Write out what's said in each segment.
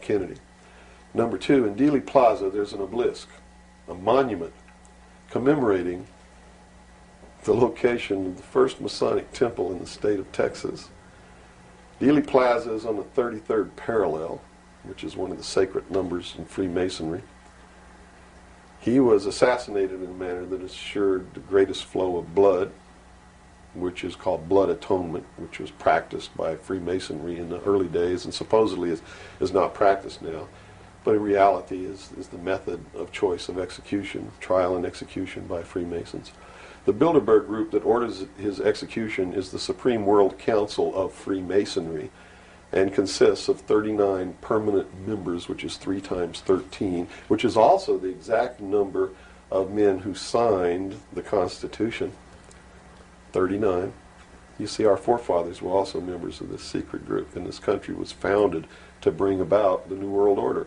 Kennedy. Number two, in Dealey Plaza, there's an obelisk, a monument commemorating the location of the first Masonic temple in the state of Texas. Dealey Plaza is on the 33rd parallel, which is one of the sacred numbers in Freemasonry. He was assassinated in a manner that assured the greatest flow of blood, which is called blood atonement, which was practiced by Freemasonry in the early days and supposedly is not practiced now. But in reality is the method of choice of execution, trial and execution by Freemasons. The Bilderberg group that orders his execution is the Supreme World Council of Freemasonry and consists of 39 permanent members, which is 3 times 13, which is also the exact number of men who signed the Constitution. 39. You see, our forefathers were also members of this secret group, and this country was founded to bring about the New World Order.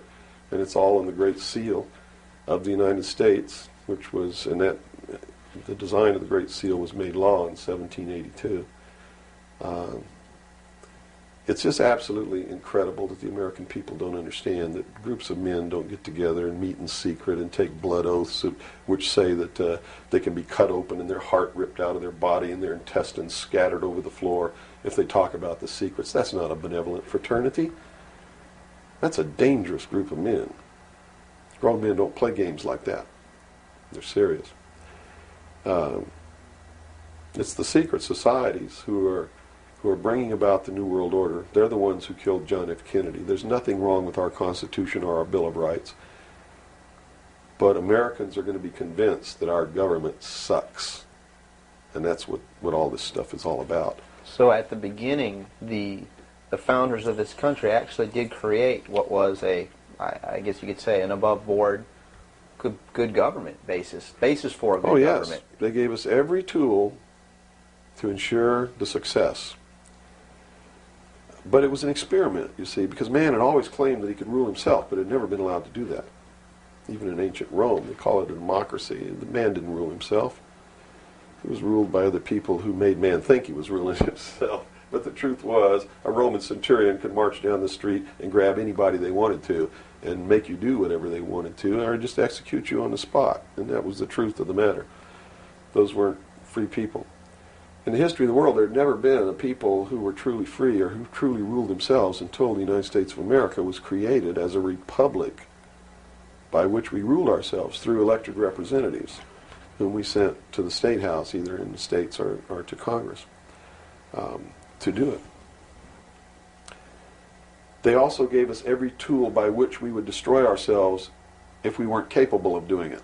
And it's all in the Great Seal of the United States, which was, and that the design of the Great Seal was made law in 1782. It's just absolutely incredible that the American people don't understand that groups of men don't get together and meet in secret and take blood oaths which say that they can be cut open and their heart ripped out of their body and their intestines scattered over the floor if they talk about the secrets. That's not a benevolent fraternity. That's a dangerous group of men. Grown men don't play games like that. They're serious. It's the secret societies who are bringing about the New World Order. They're the ones who killed John F. Kennedy. There's nothing wrong with our Constitution or our Bill of Rights. But Americans are going to be convinced that our government sucks. And that's what all this stuff is all about. So at the beginning, the founders of this country actually did create what was I guess you could say, an above-board good government basis for a good government. Yes. They gave us every tool to ensure the success. But it was an experiment, you see, because man had always claimed that he could rule himself, but had never been allowed to do that. Even in ancient Rome, they call it a democracy. The man didn't rule himself. He was ruled by other people who made man think he was ruling himself. But the truth was, a Roman centurion could march down the street and grab anybody they wanted to and make you do whatever they wanted to, or just execute you on the spot. And that was the truth of the matter. Those weren't free people. In the history of the world, there had never been a people who were truly free or who truly ruled themselves until the United States of America was created as a republic by which we ruled ourselves through elected representatives whom we sent to the State House, either in the states or to Congress, to do it. They also gave us every tool by which we would destroy ourselves if we weren't capable of doing it.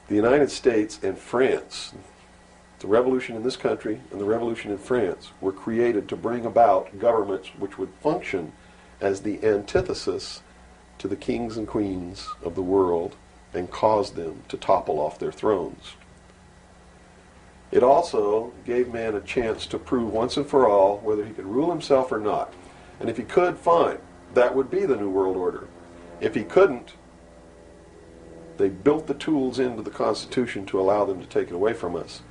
The United States and France, the revolution in this country and the revolution in France, were created to bring about governments which would function as the antithesis to the kings and queens of the world and cause them to topple off their thrones. It also gave man a chance to prove once and for all whether he could rule himself or not. And if he could, fine. That would be the New World Order. If he couldn't, they built the tools into the Constitution to allow them to take it away from us.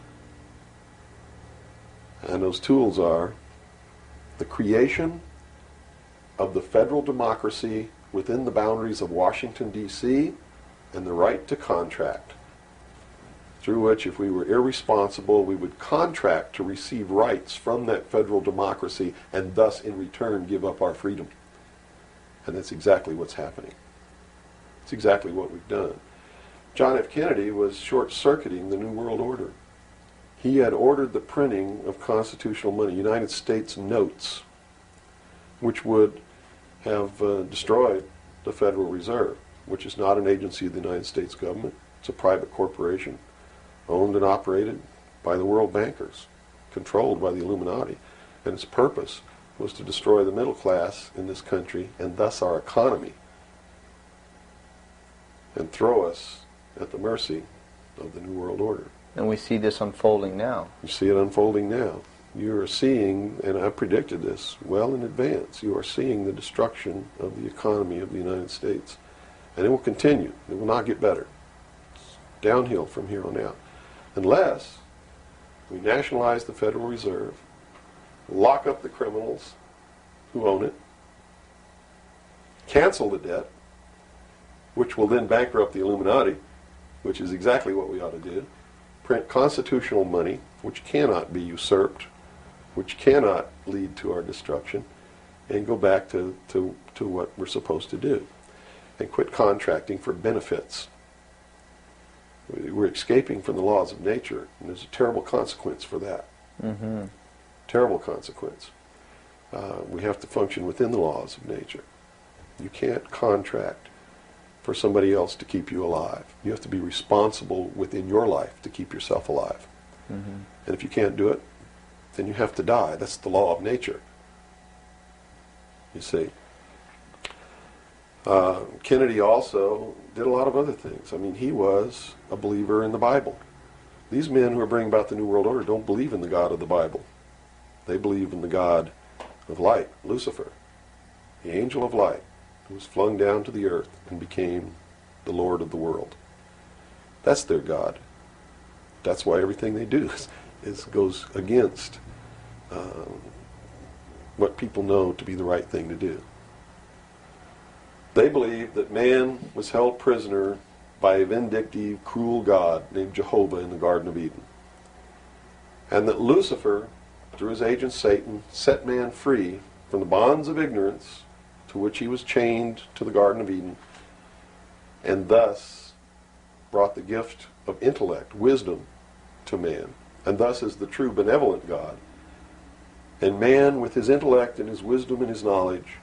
And those tools are the creation of the federal democracy within the boundaries of Washington, D.C., and the right to contract, through which, if we were irresponsible, we would contract to receive rights from that federal democracy and thus, in return, give up our freedom. And that's exactly what's happening. It's exactly what we've done. John F. Kennedy was short-circuiting the New World Order. He had ordered the printing of constitutional money, United States notes, which would have destroyed the Federal Reserve, which is not an agency of the United States government. It's a private corporation owned and operated by the world bankers, controlled by the Illuminati. And its purpose was to destroy the middle class in this country and thus our economy, and throw us at the mercy of the New World Order. And we see this unfolding now. You see it unfolding now. You are seeing, and I predicted this well in advance, you are seeing the destruction of the economy of the United States. And it will continue. It will not get better. It's downhill from here on out. Unless we nationalize the Federal Reserve, lock up the criminals who own it, cancel the debt, which will then bankrupt the Illuminati, which is exactly what we ought to do. Print constitutional money, which cannot be usurped, which cannot lead to our destruction, and go back to what we're supposed to do. And quit contracting for benefits. We're escaping from the laws of nature, and there's a terrible consequence for that. Mm-hmm. Terrible consequence. We have to function within the laws of nature. You can't contract for somebody else to keep you alive. You have to be responsible within your life to keep yourself alive. Mm-hmm. And if you can't do it, then you have to die. That's the law of nature. You see. Kennedy also did a lot of other things. I mean, he was a believer in the Bible. These men who are bringing about the New World Order don't believe in the God of the Bible. They believe in the God of light, Lucifer, the angel of light, who was flung down to the earth and became the Lord of the world. That's their God. That's why everything they do goes against what people know to be the right thing to do. They believe that man was held prisoner by a vindictive, cruel God named Jehovah in the Garden of Eden. And that Lucifer, through his agent Satan, set man free from the bonds of ignorance to which he was chained to the Garden of Eden, and thus brought the gift of intellect, wisdom, to man, and thus is the true benevolent God. And man, with his intellect and his wisdom and his knowledge,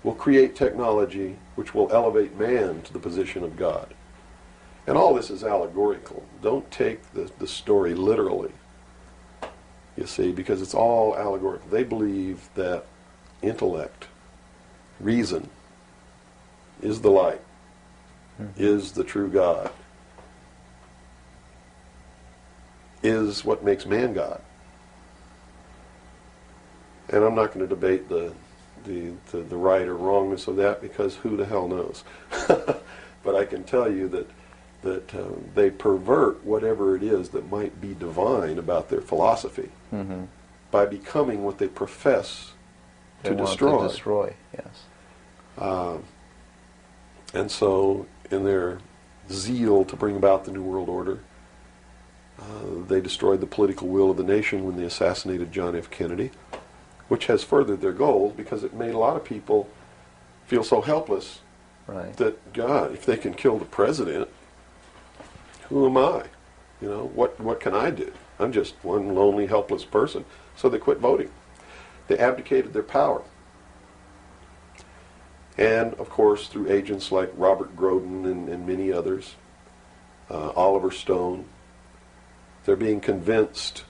will create technology which will elevate man to the position of God. And all this is allegorical. Don't take the story literally, you see, because it's all allegorical. They believe that intellect, reason, is the light, is the true God, is what makes man God. And I'm not going to debate the right or wrongness of that, because who the hell knows? But I can tell you that they pervert whatever it is that might be divine about their philosophy by becoming what they profess to destroy. To destroy, yes. And so, in their zeal to bring about the New World Order, they destroyed the political will of the nation when they assassinated John F. Kennedy, which has furthered their goals, because it made a lot of people feel so helpless that, God, if they can kill the president, who am I? You know, what can I do? I'm just one lonely, helpless person. So they quit voting. They abdicated their power. And, of course, through agents like Robert Groden and many others, Oliver Stone, they're being convinced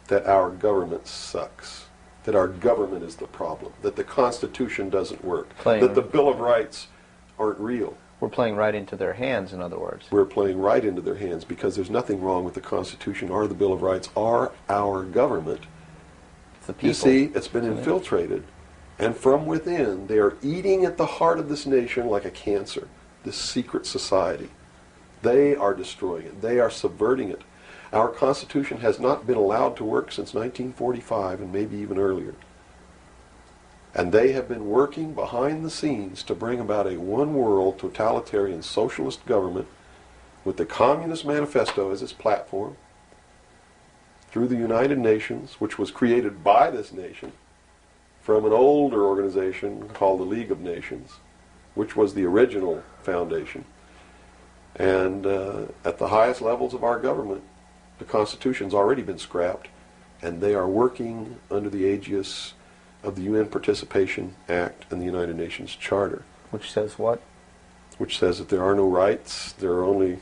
that our government sucks, that our government is the problem, that the Constitution doesn't work, that the Bill of Rights aren't real. We're playing right into their hands, in other words. We're playing right into their hands, because there's nothing wrong with the Constitution or the Bill of Rights or our government. It's the people. You see, it's been infiltrated. And from within, they are eating at the heart of this nation like a cancer, this secret society. They are destroying it. They are subverting it. Our Constitution has not been allowed to work since 1945, and maybe even earlier. And they have been working behind the scenes to bring about a one-world totalitarian socialist government with the Communist Manifesto as its platform, through the United Nations, which was created by this nation from an older organization called the League of Nations, which was the original foundation. And at the highest levels of our government, the Constitution's already been scrapped, and they are working under the aegis of the UN Participation Act and the United Nations Charter. Which says what? Which says that there are no rights, there are only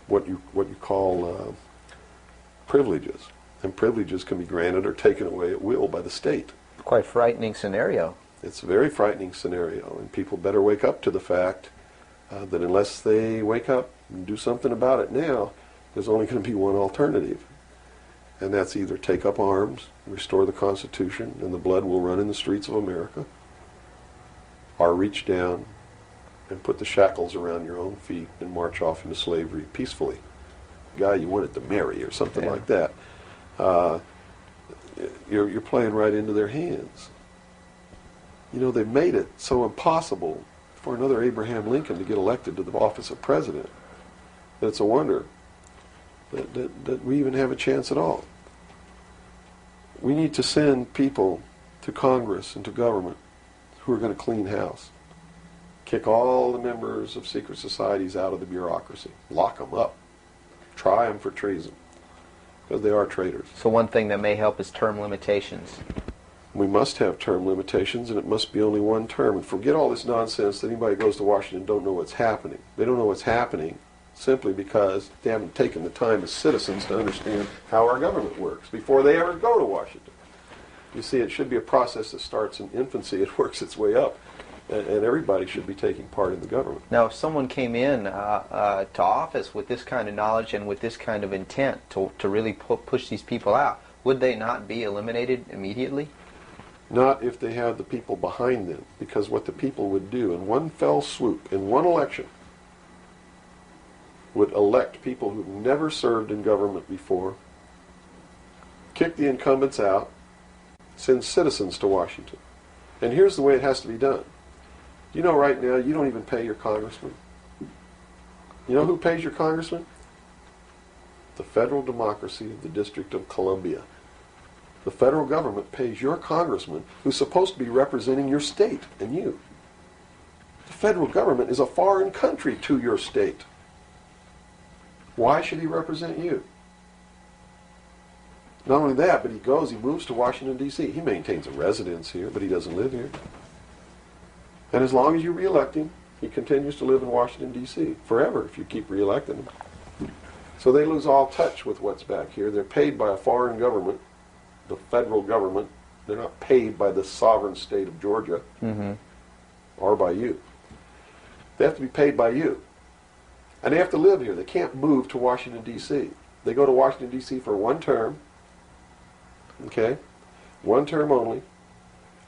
what you call privileges. And privileges can be granted or taken away at will by the state. Quite frightening scenario. It's a very frightening scenario, and people better wake up to the fact that unless they wake up and do something about it now, there's only going to be one alternative. And that's either take up arms, restore the Constitution, and the blood will run in the streets of America, or reach down and put the shackles around your own feet and march off into slavery peacefully. Guy you wanted to marry or something like that. You're playing right into their hands. You know, they made it so impossible for another Abraham Lincoln to get elected to the office of president that it's a wonder that we even have a chance at all. We need to send people to Congress and to government who are going to clean house. Kick all the members of secret societies out of the bureaucracy. Lock them up. Try them for treason. Because they are traitors. So one thing that may help is term limitations. We must have term limitations, and it must be only one term. And forget all this nonsense that anybody goes to Washington and don't know what's happening. They don't know what's happening simply because they haven't taken the time as citizens to understand how our government works before they ever go to Washington. You see, it should be a process that starts in infancy. It works its way up. And everybody should be taking part in the government. Now, if someone came in to office with this kind of knowledge and with this kind of intent to really push these people out, would they not be eliminated immediately? Not if they have the people behind them, because what the people would do in one fell swoop, in one election, would elect people who've never served in government before, kick the incumbents out, send citizens to Washington. And here's the way it has to be done. You know, right now, you don't even pay your congressman. You know who pays your congressman? The federal democracy of the District of Columbia. The federal government pays your congressman, who's supposed to be representing your state and you. The federal government is a foreign country to your state. Why should he represent you? Not only that, but he moves to Washington, D.C. He maintains a residence here, but he doesn't live here. And as long as you re-elect him, he continues to live in Washington, D.C. forever if you keep re-electing him. So they lose all touch with what's back here. They're paid by a foreign government, the federal government. They're not paid by the sovereign state of Georgia or by you. They have to be paid by you. And they have to live here. They can't move to Washington, D.C. They go to Washington, D.C. for one term. Okay? One term only.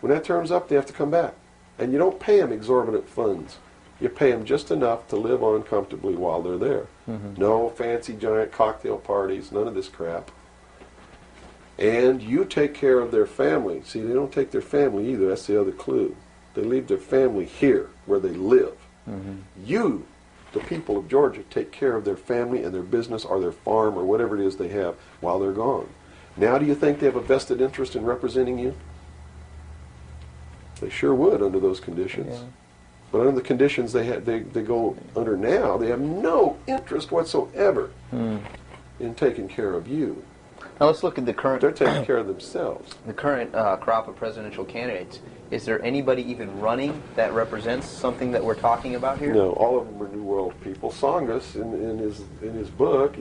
When that term's up, they have to come back. And you don't pay them exorbitant funds. You pay them just enough to live on comfortably while they're there. No fancy giant cocktail parties, none of this crap. And you take care of their family. See, they don't take their family either. That's the other clue. They leave their family here where they live. You, the people of Georgia, take care of their family and their business or their farm or whatever it is they have while they're gone. Now do you think they have a vested interest in representing you? They sure would under those conditions. Yeah. But under the conditions they go under now, they have no interest whatsoever in taking care of you. Now let's look at the current... They're taking care of themselves. The current crop of presidential candidates. Is there anybody even running that represents something that we're talking about here? No, all of them are New World people. Tsongas, in his book,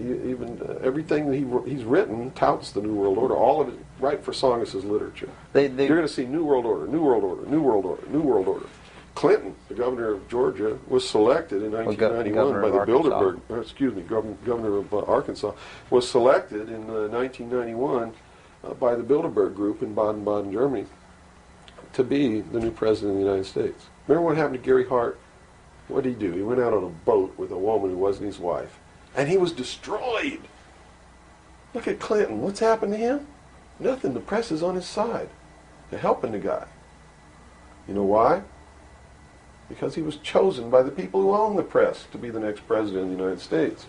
everything that he's written touts the New World Order. All of it, right for Tsongas' literature. You're going to see New World Order, New World Order, New World Order, New World Order. Clinton, the governor of Georgia, was selected in 1991 by the Bilderberg. Governor of Arkansas was selected in 1991 by the Bilderberg Group in Baden-Baden, Germany, to be the new president of the United States. Remember what happened to Gary Hart? What did he do? He went out on a boat with a woman who wasn't his wife, and he was destroyed. Look at Clinton. What's happened to him? Nothing. The press is on his side. They're helping the guy. You know why? Because he was chosen by the people who own the press to be the next president of the United States.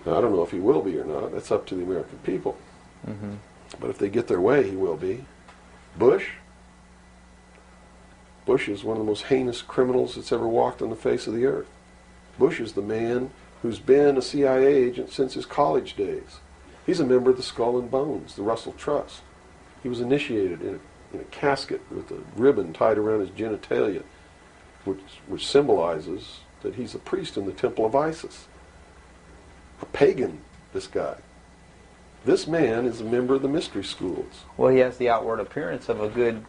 Now, I don't know if he will be or not. That's up to the American people. But if they get their way, he will be. Bush is one of the most heinous criminals that's ever walked on the face of the earth. Bush is the man who's been a CIA agent since his college days. He's a member of the Skull and Bones, the Russell Trust. He was initiated in a casket with a ribbon tied around his genitalia, which symbolizes that he's a priest in the temple of Isis. A pagan, this guy. This man is a member of the mystery schools. Well, he has the outward appearance of a good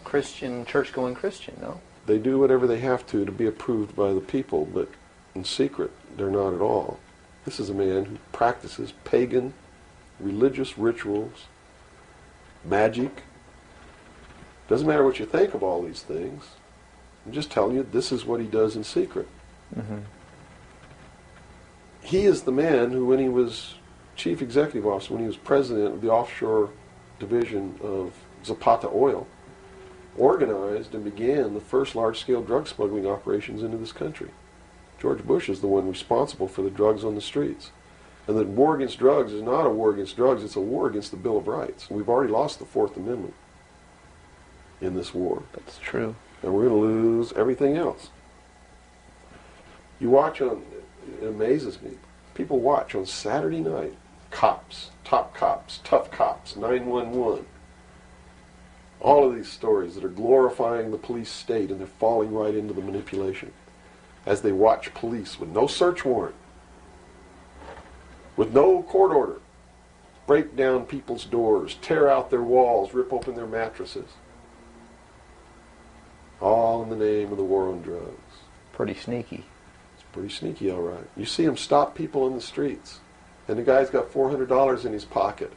Christian, church-going Christian, no? They do whatever they have to be approved by the people, but in secret, they're not at all. This is a man who practices pagan religious rituals, magic. Doesn't matter what you think of all these things. I'm just telling you, this is what he does in secret. He is the man who, when he was chief executive officer, when he was president of the offshore division of Zapata Oil, organized and began the first large-scale drug smuggling operations into this country. George Bush is the one responsible for the drugs on the streets. And the war against drugs is not a war against drugs, it's a war against the Bill of Rights. And we've already lost the Fourth Amendment in this war. That's true. And we're going to lose everything else. You watch on, it amazes me, people watch on Saturday night, cops, top cops, tough cops, 911. All of these stories that are glorifying the police state, and they're falling right into the manipulation as they watch police with no search warrant, with no court order, break down people's doors, tear out their walls, rip open their mattresses. All in the name of the war on drugs. Pretty sneaky. It's pretty sneaky, all right. You see them stop people in the streets, and the guy's got $400 in his pocket.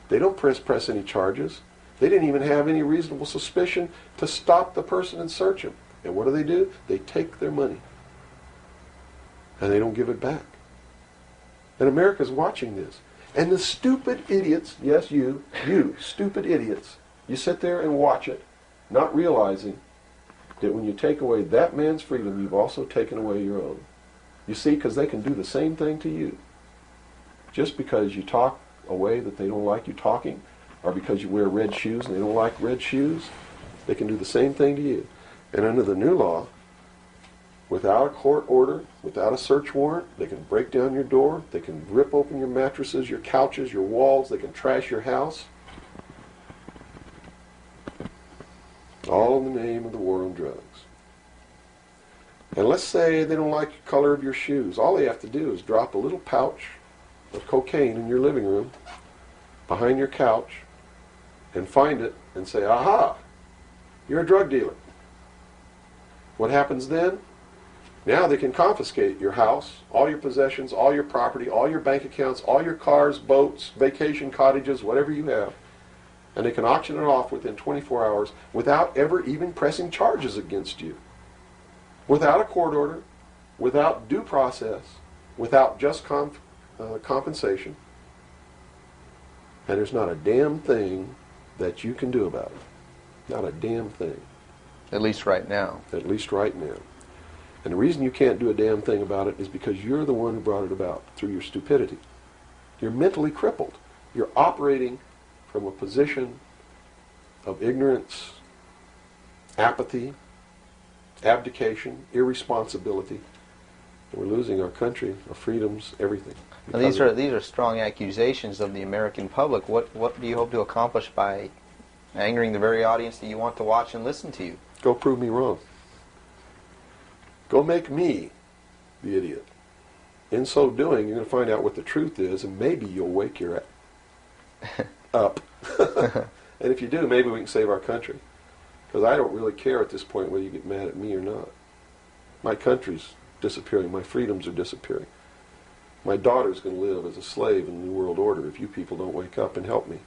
They don't press any charges. They didn't even have any reasonable suspicion to stop the person and search him. And what do? They take their money. And they don't give it back. And America's watching this. And the stupid idiots, yes, you stupid idiots, you sit there and watch it, not realizing that when you take away that man's freedom, you've also taken away your own. You see, because they can do the same thing to you. Just because you talk a way that they don't like you talking, or because you wear red shoes and they don't like red shoes, they can do the same thing to you. And under the new law, without a court order, without a search warrant, they can break down your door, they can rip open your mattresses, your couches, your walls, they can trash your house. All in the name of the war on drugs. And let's say they don't like the color of your shoes. All they have to do is drop a little pouch of cocaine in your living room, behind your couch, and find it and say, aha, you're a drug dealer. What happens then? Now they can confiscate your house, all your possessions, all your property, all your bank accounts, all your cars, boats, vacation cottages, whatever you have. And they can auction it off within 24 hours without ever even pressing charges against you. Without a court order, without due process, without just compensation. And there's not a damn thing that you can do about it. Not a damn thing. At least right now. At least right now. And the reason you can't do a damn thing about it is because you're the one who brought it about through your stupidity. You're mentally crippled. You're operating from a position of ignorance, apathy, abdication, irresponsibility. And we're losing our country, our freedoms, everything. Now, these are strong accusations of the American public. What do you hope to accomplish by angering the very audience that you want to watch and listen to you? Go prove me wrong. Go make me the idiot. In so doing, you're going to find out what the truth is, and maybe you'll wake your up. And if you do, maybe we can save our country. Because I don't really care at this point whether you get mad at me or not. My country's disappearing. My freedoms are disappearing. My daughter's going to live as a slave in the New World Order if you people don't wake up and help me.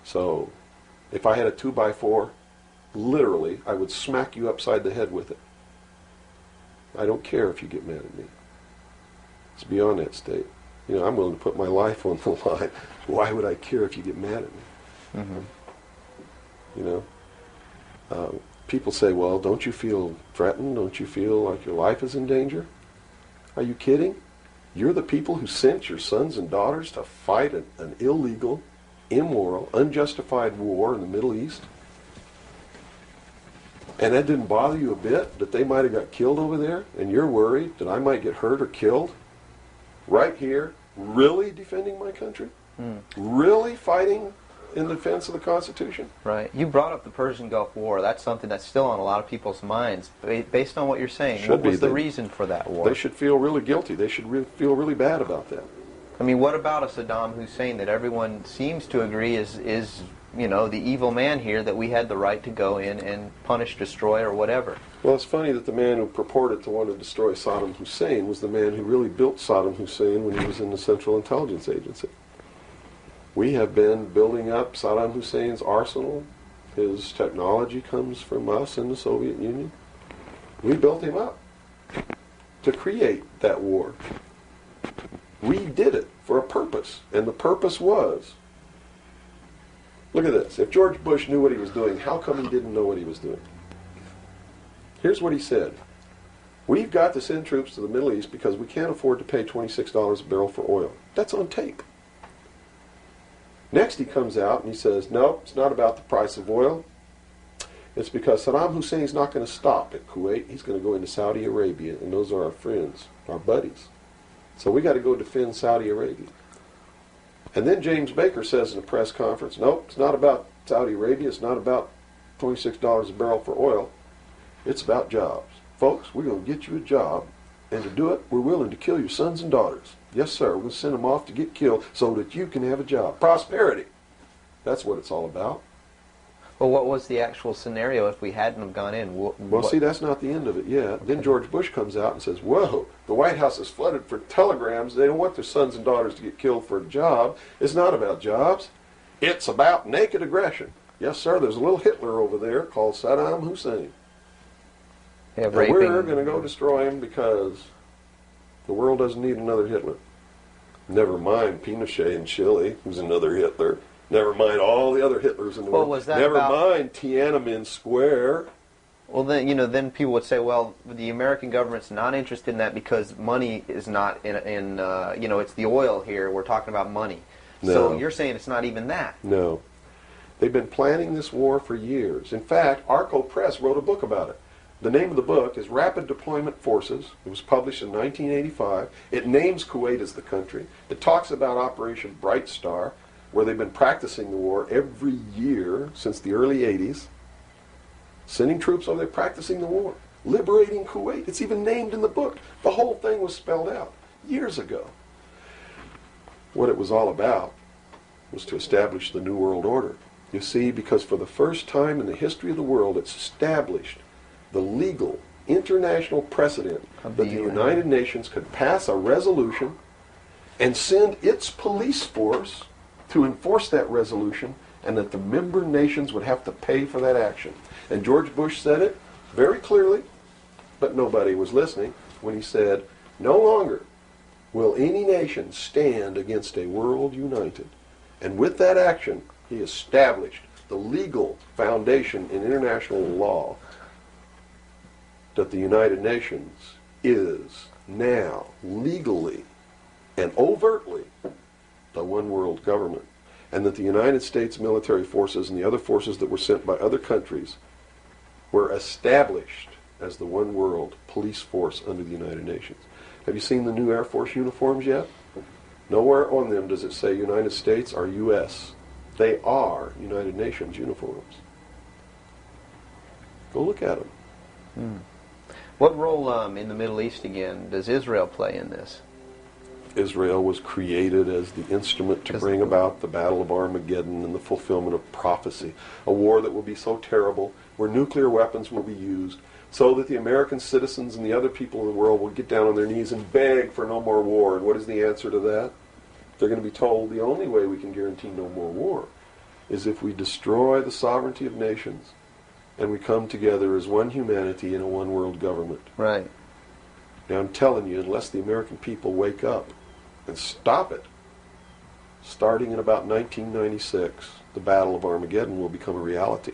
So, if I had a 2x4, literally, I would smack you upside the head with it. I don't care if you get mad at me. It's beyond that state. You know, I'm willing to put my life on the line. Why would I care if you get mad at me? Mm-hmm. You know? People say, well, don't you feel threatened? Don't you feel like your life is in danger? Are you kidding? You're the people who sent your sons and daughters to fight an illegal, immoral, unjustified war in the Middle East? And that didn't bother you a bit, that they might have got killed over there, and you're worried that I might get hurt or killed? Right here, really defending my country? Really fighting in defense of the Constitution? Right. You brought up the Persian Gulf War. That's something that's still on a lot of people's minds. Based on what you're saying, what was the reason for that war? They should feel really guilty. They should feel really bad about that. I mean, what about a Saddam Hussein that everyone seems to agree is you know, the evil man here, that we had the right to go in and punish, destroy, or whatever? Well, it's funny that the man who purported to want to destroy Saddam Hussein was the man who really built Saddam Hussein when he was in the Central Intelligence Agency. We have been building up Saddam Hussein's arsenal. His technology comes from us in the Soviet Union. We built him up to create that war. We did it for a purpose, and the purpose was Look at this. If George Bush knew what he was doing, how come he didn't know what he was doing? Here's what he said. We've got to send troops to the Middle East because we can't afford to pay $26 a barrel for oil. That's on tape. Next he comes out and he says, no, it's not about the price of oil. It's because Saddam Hussein's not going to stop at Kuwait. He's going to go into Saudi Arabia, and those are our friends, our buddies. So we got to go defend Saudi Arabia. And then James Baker says in a press conference, nope, it's not about Saudi Arabia. It's not about $26 a barrel for oil. It's about jobs. Folks, we're going to get you a job, and to do it, we're willing to kill your sons and daughters. Yes, sir, we're going to send them off to get killed so that you can have a job. Prosperity. That's what it's all about. Well, what was the actual scenario if we hadn't have gone in? Well, see, that's not the end of it yet. Okay. Then George Bush comes out and says, whoa, the White House is flooded for telegrams. They don't want their sons and daughters to get killed for a job. It's not about jobs. It's about naked aggression. Yes, sir, there's a little Hitler over there called Saddam Hussein. Yeah, and we're going to go destroy him because the world doesn't need another Hitler. Never mind Pinochet in Chile, who's another Hitler. Never mind all the other Hitlers in the world. Was that Never mind Tiananmen Square. Well, then then people would say, well, the American government's not interested in that because money is not in it's the oil here. We're talking about money. No. So you're saying it's not even that. No. They've been planning this war for years. In fact, Arco Press wrote a book about it. The name of the book is Rapid Deployment Forces. It was published in 1985. It names Kuwait as the country. It talks about Operation Bright Star, where they've been practicing the war every year since the early 80s, sending troops over there practicing the war, liberating Kuwait. It's even named in the book. The whole thing was spelled out years ago. What it was all about was to establish the New World Order. You see, because for the first time in the history of the world, it's established the legal international precedent that the United Nations could pass a resolution and send its police force to enforce that resolution, and that the member nations would have to pay for that action. And George Bush said it very clearly, but nobody was listening when he said, no longer will any nation stand against a world united. And with that action, he established the legal foundation in international law that the United Nations is now legally and overtly the one world government, and that the United States military forces and the other forces that were sent by other countries were established as the one world police force under the United Nations. Have you seen the new Air Force uniforms yet? Nowhere on them does it say United States or U.S. They are United Nations uniforms. Go look at them. What role in the Middle East, again, does Israel play in this? Israel was created as the instrument to bring about the Battle of Armageddon and the fulfillment of prophecy, a war that will be so terrible, where nuclear weapons will be used, so that the American citizens and the other people in the world will get down on their knees and beg for no more war. And what is the answer to that? They're going to be told the only way we can guarantee no more war is if we destroy the sovereignty of nations and we come together as one humanity in a one world government. Right. Now I'm telling you, unless the American people wake up and stop it, starting in about 1996, the Battle of Armageddon will become a reality.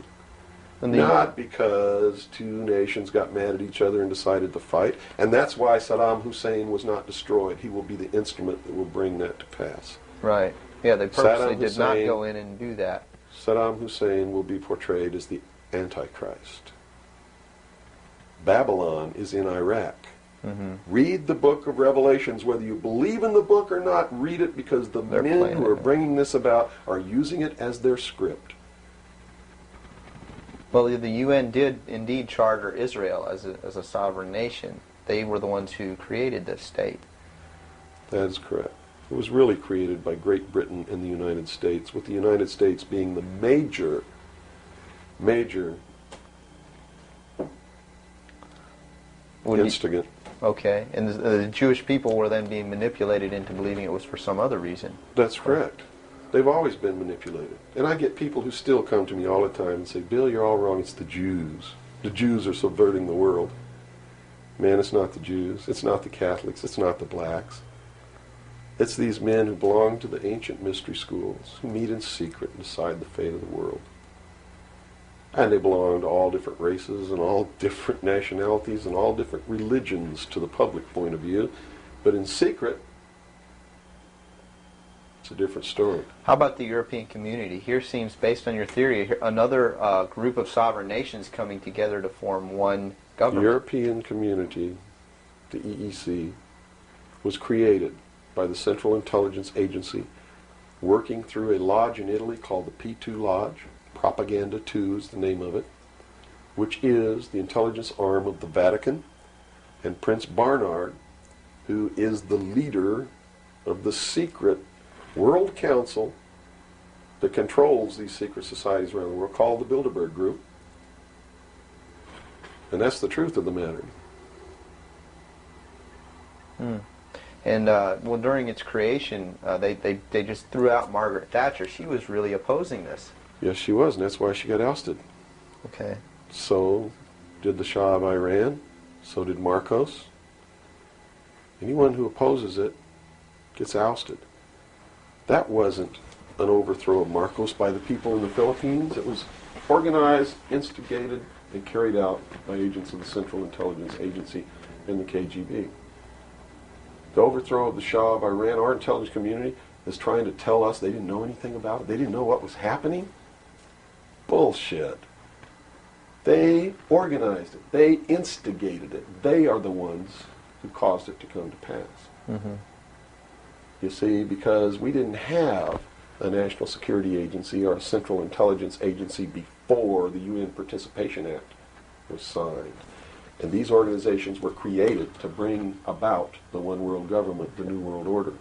Not because two nations got mad at each other and decided to fight, and that's why Saddam Hussein was not destroyed. He will be the instrument that will bring that to pass. Right. Yeah, they purposely did not go in and do that. Saddam Hussein will be portrayed as the Antichrist. Babylon is in Iraq. Read the book of Revelations. Whether you believe in the book or not, read it, because the men who are bringing this about are using it as their script. Well, the UN did indeed charter Israel as a sovereign nation. They were the ones who created this state. That is correct. It was really created by Great Britain and the United States, with the United States being the major instigant. Okay, and the Jewish people were then being manipulated into believing it was for some other reason. That's correct. They've always been manipulated. And I get people who still come to me all the time and say, Bill, you're all wrong. It's the Jews. The Jews are subverting the world. Man, it's not the Jews. It's not the Catholics. It's not the blacks. It's these men who belong to the ancient mystery schools, who meet in secret and decide the fate of the world. And they belong to all different races and all different nationalities and all different religions to the public point of view. But in secret, it's a different story. How about the European community? Here seems, based on your theory, another group of sovereign nations coming together to form one government. The European community, the EEC, was created by the Central Intelligence Agency, working through a lodge in Italy called the P2 Lodge. Propaganda 2 is the name of it, which is the intelligence arm of the Vatican. And Prince Bernard, who is the leader of the secret World Council that controls these secret societies around the world, called the Bilderberg Group. And that's the truth of the matter. And well, during its creation, they just threw out Margaret Thatcher. She was really opposing this. Yes, she was, and that's why she got ousted. Okay. So did the Shah of Iran. So did Marcos. Anyone who opposes it gets ousted. That wasn't an overthrow of Marcos by the people in the Philippines. It was organized, instigated, and carried out by agents of the Central Intelligence Agency and the KGB. The overthrow of the Shah of Iran, our intelligence community is trying to tell us they didn't know anything about it. They didn't know what was happening. Bullshit. They organized it. They instigated it. They are the ones who caused it to come to pass. Mm-hmm. You see, because we didn't have a National Security Agency or a Central Intelligence Agency before the UN Participation Act was signed. And these organizations were created to bring about the one world government, the New World Order.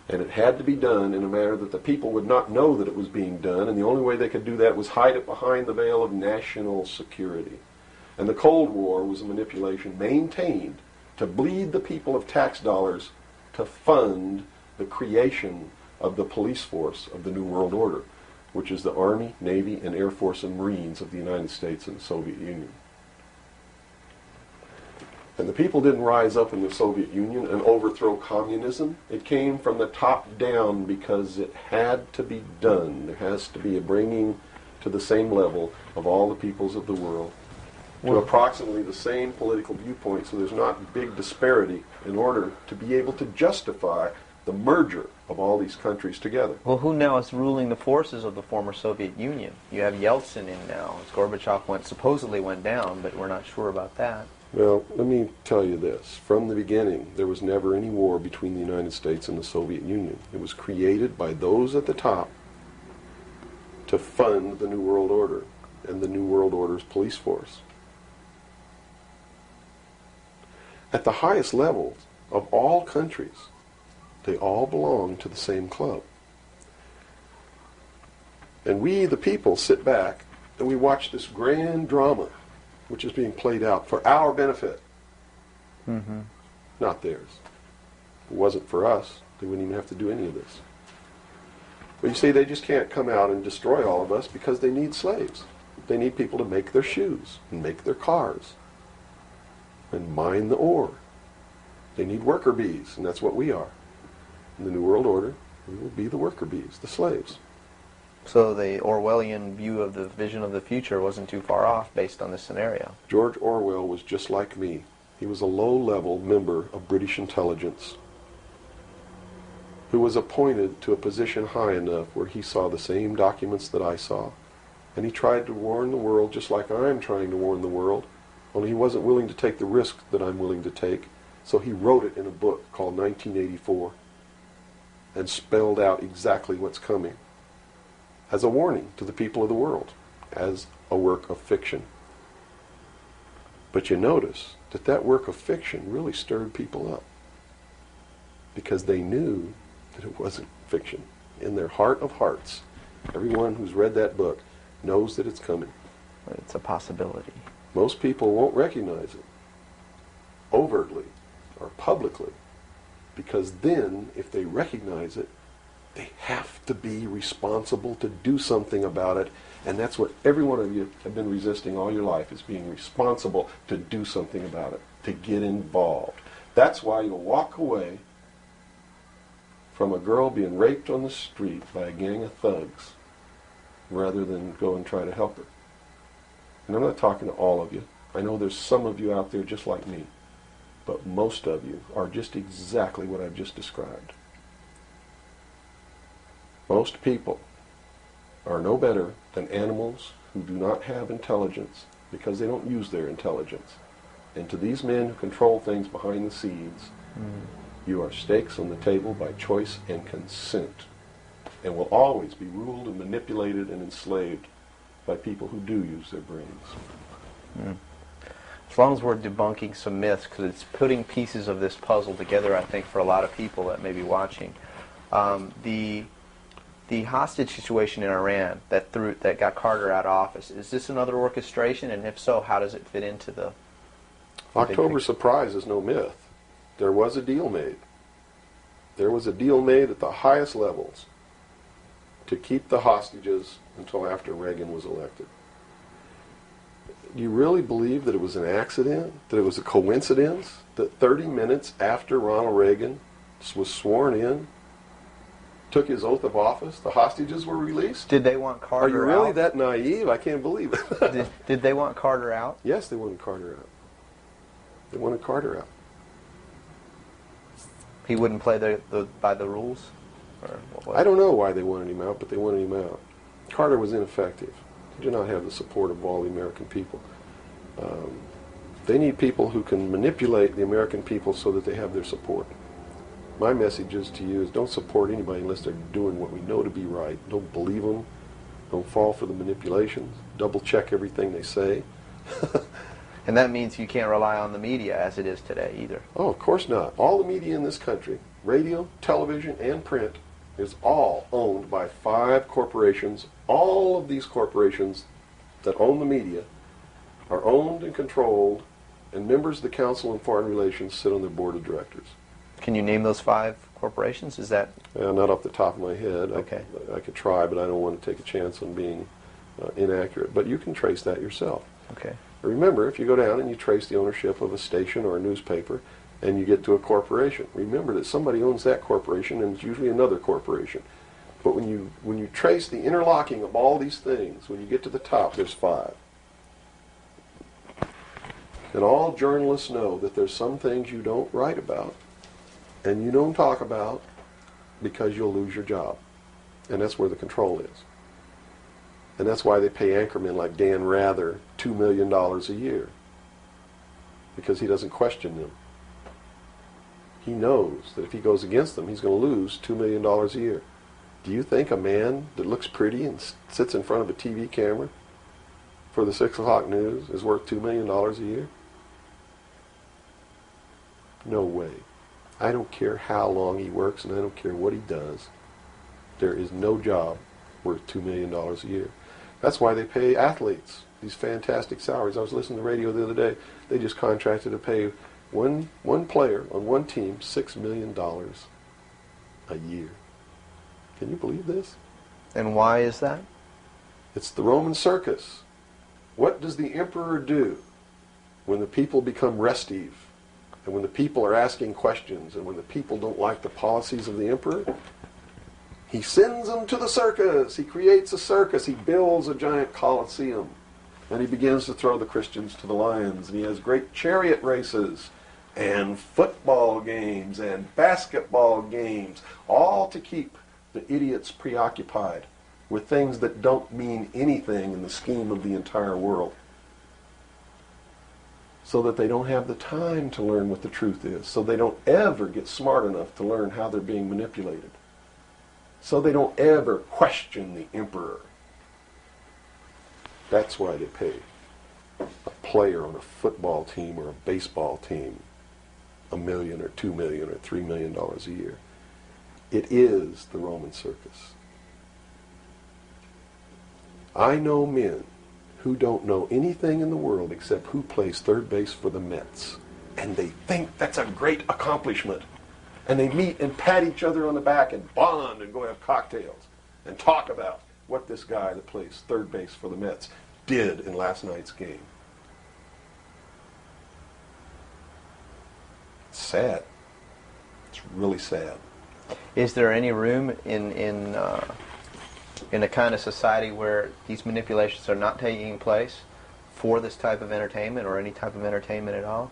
And it had to be done in a manner that the people would not know that it was being done, and the only way they could do that was hide it behind the veil of national security. And the Cold War was a manipulation maintained to bleed the people of tax dollars to fund the creation of the police force of the New World Order, which is the Army, Navy, and Air Force and Marines of the United States and the Soviet Union. And the people didn't rise up in the Soviet Union and overthrow communism. It came from the top down because it had to be done. There has to be a bringing to the same level of all the peoples of the world to approximately the same political viewpoint, so there's not big disparity in order to be able to justify the merger of all these countries together. Well, who now is ruling the forces of the former Soviet Union? You have Yeltsin in now. As Gorbachev supposedly went down, but we're not sure about that. Well, let me tell you this. From the beginning, there was never any war between the United States and the Soviet Union. It was created by those at the top to fund the New World Order and the New World Order's police force. At the highest levels of all countries, they all belong to the same club. And we, the people, sit back and we watch this grand drama which is being played out for our benefit, not theirs. If it wasn't for us, they wouldn't even have to do any of this. But you see, they just can't come out and destroy all of us because they need slaves. They need people to make their shoes and make their cars and mine the ore. They need worker bees, and that's what we are. In the New World Order, we will be the worker bees, the slaves. So the Orwellian view of the vision of the future wasn't too far off based on this scenario. George Orwell was just like me. He was a low-level member of British intelligence who was appointed to a position high enough where he saw the same documents that I saw. And he tried to warn the world just like I'm trying to warn the world, only he wasn't willing to take the risk that I'm willing to take. So he wrote it in a book called 1984 and spelled out exactly what's coming as a warning to the people of the world, as a work of fiction. But you notice that that work of fiction really stirred people up because they knew that it wasn't fiction. In their heart of hearts, everyone who's read that book knows that it's coming. It's a possibility. Most people won't recognize it overtly or publicly, because then, if they recognize it, they have to be responsible to do something about it, and that's what every one of you have been resisting all your life, is being responsible to do something about it, to get involved. That's why you'll walk away from a girl being raped on the street by a gang of thugs rather than go and try to help her. And I'm not talking to all of you. I know there's some of you out there just like me, but most of you are just exactly what I've just described. Most people are no better than animals who do not have intelligence because they don't use their intelligence. And to these men who control things behind the scenes, you are stakes on the table by choice and consent, and will always be ruled and manipulated and enslaved by people who do use their brains. As long as we're debunking some myths, because it's putting pieces of this puzzle together, I think, for a lot of people that may be watching. The hostage situation in Iran that got Carter out of office, is this another orchestration? And if so, how does it fit into the October surprise is no myth. There was a deal made. There was a deal made at the highest levels to keep the hostages until after Reagan was elected. Do you really believe that it was an accident, that it was a coincidence, that 30 minutes after Ronald Reagan was sworn in, took his oath of office, the hostages were released? Did they want Carter out? Are you really that naive? I can't believe it. Did they want Carter out? Yes, they wanted Carter out. They wanted Carter out. He wouldn't play by the rules? Or what? I don't know why they wanted him out, but they wanted him out. Carter was ineffective. He did not have the support of all the American people. They need people who can manipulate the American people so that they have their support. My message is to you is don't support anybody unless they're doing what we know to be right. Don't believe them. Don't fall for the manipulations. Double check everything they say. And that means you can't rely on the media as it is today either. Oh, of course not. All the media in this country, radio, television, and print, is all owned by 5 corporations. All of these corporations that own the media are owned and controlled, and members of the Council on Foreign Relations sit on their board of directors. Can you name those 5 corporations? Is that... Not off the top of my head. Okay. I could try, but I don't want to take a chance on being inaccurate. But you can trace that yourself. Okay. Remember, if you go down and you trace the ownership of a station or a newspaper, and you get to a corporation, remember that somebody owns that corporation, and it's usually another corporation. But when you trace the interlocking of all these things, when you get to the top, there's 5. And all journalists know that there's some things you don't write about, and you don't talk about, because you'll lose your job. And that's where the control is. And that's why they pay anchormen like Dan Rather $2 million a year, because he doesn't question them. He knows that if he goes against them, he's going to lose $2 million a year. Do you think a man that looks pretty and sits in front of a TV camera for the 6 o'clock news is worth $2 million a year? No way. I don't care how long he works, and I don't care what he does. There is no job worth $2 million a year. That's why they pay athletes these fantastic salaries. I was listening to the radio the other day. They just contracted to pay one player on one team $6 million a year. Can you believe this? And why is that? It's the Roman circus. What does the emperor do when the people become restive, and when the people are asking questions, and when the people don't like the policies of the emperor? He sends them to the circus. He creates a circus. He builds a giant coliseum. And he begins to throw the Christians to the lions. And he has great chariot races and football games and basketball games, all to keep the idiots preoccupied with things that don't mean anything in the scheme of the entire world, so that they don't have the time to learn what the truth is, so they don't ever get smart enough to learn how they're being manipulated, so they don't ever question the emperor. That's why they pay a player on a football team or a baseball team $1 million or $2 million or $3 million a year. It is the Roman circus. I know men who don't know anything in the world except who plays third base for the Mets, and they think that's a great accomplishment. And they meet and pat each other on the back and bond and go have cocktails and talk about what this guy that plays third base for the Mets did in last night's game. It's sad. It's really sad. Is there any room in a kind of society where these manipulations are not taking place for this type of entertainment or any type of entertainment at all?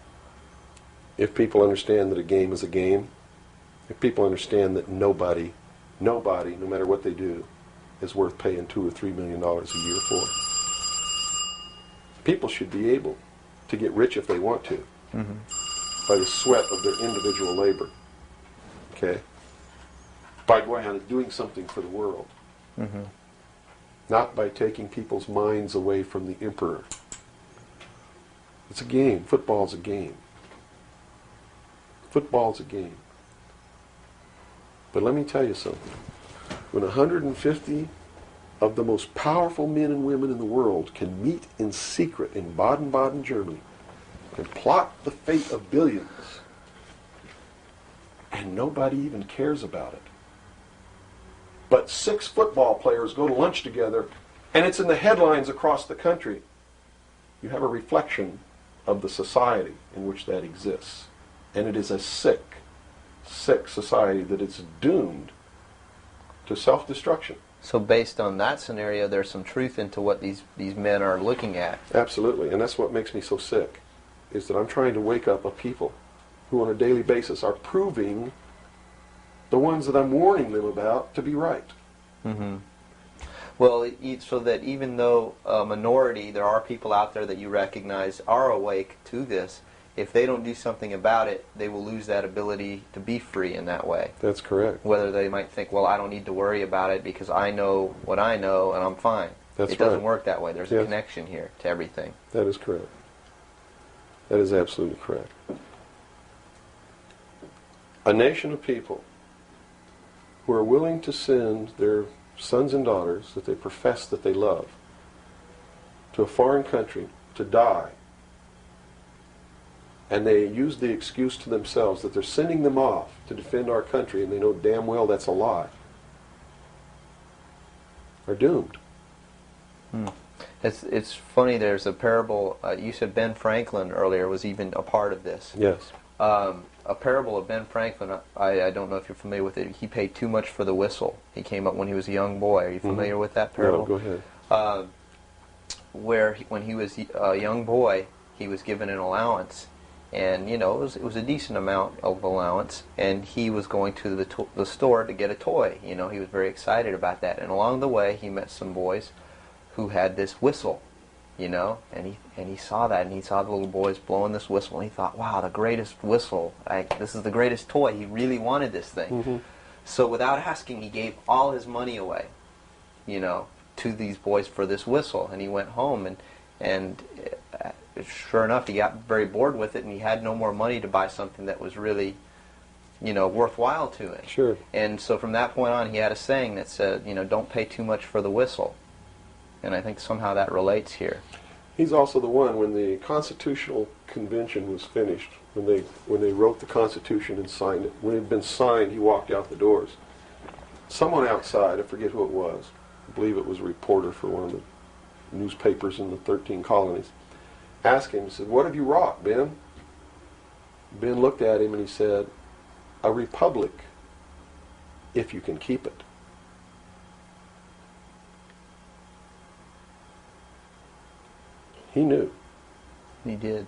If people understand that a game is a game, if people understand that nobody, no matter what they do, is worth paying $2 or $3 million a year for, people should be able to get rich if they want to, by the sweat of their individual labor. Okay? By going out and doing something for the world. Not by taking people's minds away from the emperor. It's a game. Football's a game. Football's a game. But let me tell you something. When 150 of the most powerful men and women in the world can meet in secret in Baden-Baden, Germany, and plot the fate of billions, and nobody even cares about it, but 6 football players go to lunch together, and it's in the headlines across the country, you have a reflection of the society in which that exists. And it is a sick society that is doomed to self-destruction. So based on that scenario, there's some truth into what these men are looking at. Absolutely, and that's what makes me so sick, is that I'm trying to wake up a people who on a daily basis are proving the ones that I'm warning them about to be right. Well, so that even though a minority, there are people out there that you recognize are awake to this, if they don't do something about it, they will lose that ability to be free in that way. That's correct. Whether they might think, well, I don't need to worry about it because I know what I know and I'm fine. That's it doesn't right. work that way. There's a connection here to everything. That is correct. That is absolutely correct. A nation of people who are willing to send their sons and daughters that they profess that they love to a foreign country to die, and they use the excuse to themselves that they're sending them off to defend our country, and they know damn well that's a lie, are doomed. It's funny, there's a parable, you said Ben Franklin earlier was even a part of this. Yes. A parable of Ben Franklin, I don't know if you're familiar with it. He paid too much for the whistle. He came up when he was a young boy. Are you familiar with that parable? No, go ahead. Where when he was a young boy, he was given an allowance, and it was a decent amount of allowance, and he was going to the store to get a toy. He was very excited about that, and along the way he met some boys who had this whistle, and he saw that, and he saw the little boys blowing this whistle, and he thought, wow, the greatest whistle, this is the greatest toy. He really wanted this thing. So without asking, he gave all his money away, to these boys for this whistle, and he went home, and sure enough, he got very bored with it, and he had no more money to buy something that was really, worthwhile to him. Sure. And so from that point on, he had a saying that said, don't pay too much for the whistle. And I think somehow that relates here. He's also the one, when the Constitutional Convention was finished, when they wrote the Constitution and signed it, when it had been signed, he walked out the doors. Someone outside, I forget who it was, I believe it was a reporter for one of the newspapers in the 13 colonies, asked him, he said, "What have you wrought, Ben?" Ben looked at him and he said, "A republic, if you can keep it." He knew. He did.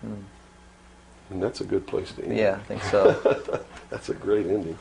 And that's a good place to end. Yeah, I think so. That's a great ending.